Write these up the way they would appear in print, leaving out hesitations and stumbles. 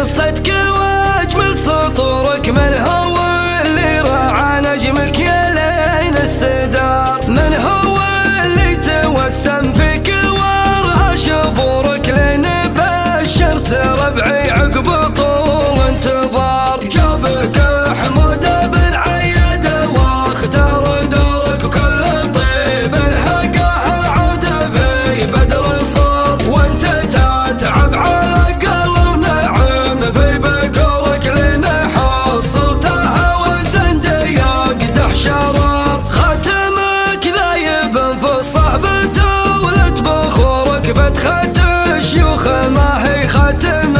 قصتك واجمل سطورك، من هو اللي راعى نجمك يا لين السدار؟ من هو اللي توسم فيك ورها شبورك؟ لين بشرت ربعي عقب طول انتظار. جابك حمود بن عياد واختار دورك، وكل طيب الهقاه العود في بدر صار. وانت تتعب على قلب ونعم في بكورك، لين حصلتها وزن يقدح شرار. خاتمك ذايب في صحبته ولد بخورك، فتخة الشيوخ ما هي خاتم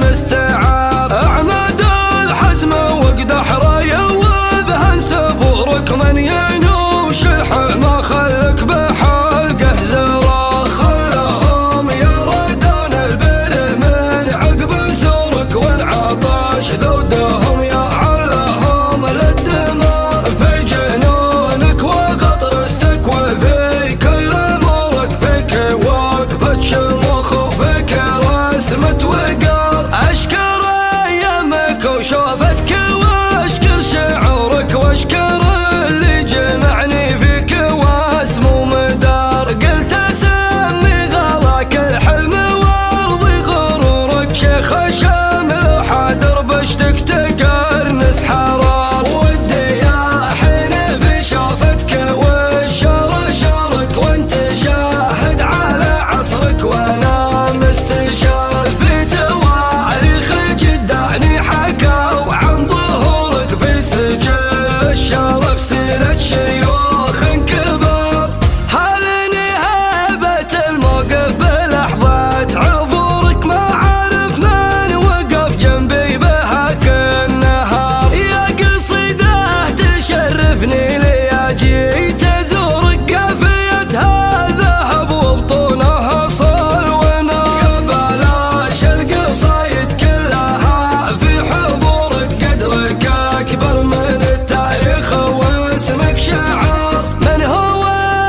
مستعار. اعمد الحزم واقدح رايه وذهن سبورك، من ينوش الحمى خلك بحلقه زرار. خلهم يردون البر من عقب زورك، والعطش ذودهم يعلهم للدمار. في جنونك وقطر استكوى في كل امورك، فيك وقفة شموخ وفيك رسمة وقار. اشكر ايامك وشوفتك واشكر شعورك، واشكر اللي جمعني فيك واسمه مدار. قلت اسمي غلاك الحلم وارضي غرورك، شيخ شامل حاضر بشتك تقرنس حرار. ودي يا حين في شوفتك والشر شارك، وانت شاهد على عصرك وانا مستشار. في تواريخ جداني حكوا عن ظهورك، في سجل الشرف سيرة شيوخ كبار. هلني هبة الموقف بلحظة عبورك، ما عرف من وقف جنبي بهاك النهار. يا قصيدة تشرفني لي جيت ازورك، قافيتها ذهب وبطونها صال ونار. بلاش القصايد كلها في حضورك، قدرك اكبر من التاريخ واسمك شعار. من هو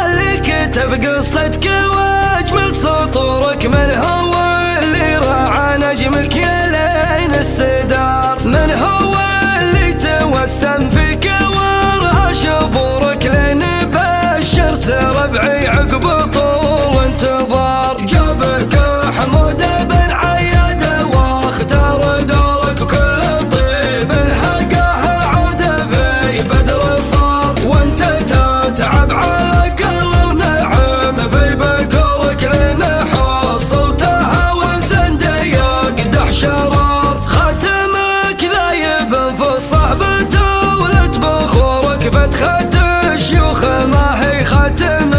اللي كتب قصتك واجمل سطورك؟ من هو اللي راعى نجمك يا لين السدار؟ من هو اللي توسم فيك ورها شبورك؟ لين بشرت ربعي عقب طول انتظار. جابك حمود بن عياد واختار دورك، وكل طيب الهقاه العود في بدر صار. وانت تتعب على قلب ونعم في بكورك، لين حصلتها وزن يقدح شرار. خاتمك ذايب في صحبته ولد بخورك، فتخة الشيوخ ما هي خاتم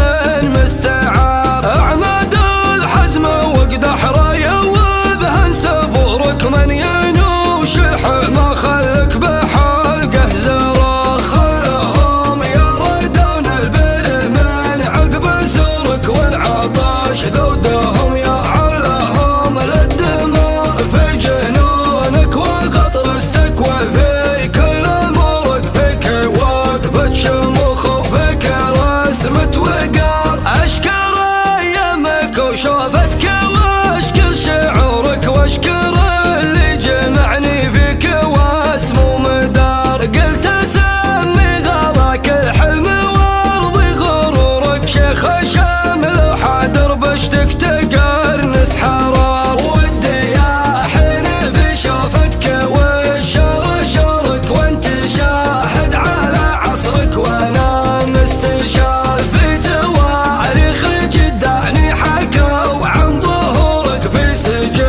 مستعار. اعمد الحزم واقدح رايه وذهن سبورك، من ينوش الحمى خلك بحلقه زرار. خلهم يردون البر من عقب زورك، والعطش ذودهم يعلهم للدمار. في جنونك وقطر استكوى في كل امورك، فيك وقفة شموخ وفيك رسمة وقار. اشكر ايامك وشوفتك واشكر شعورك، واشكر اللي جمعني فيك واسمه مدار. قلت اسمي غلاك الحلم وارضي غرورك، شيخ شامل حاضر بشتك تقرنس حرار. ودي يا حين في شوفتك والشر شارك، وانت شاهد على عصرك وانا مستشار. في تواريخ جداني حكوا عن ظهورك، في سجل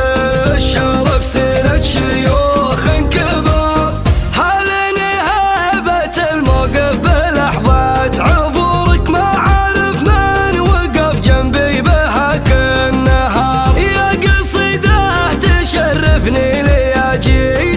الشرف سيرة شيوخ كبار. هلني هبة الموقف بلحظة عبورك، ما عرف من وقف جنبي بهاك النهار. يا قصيدة تشرفني لي جيت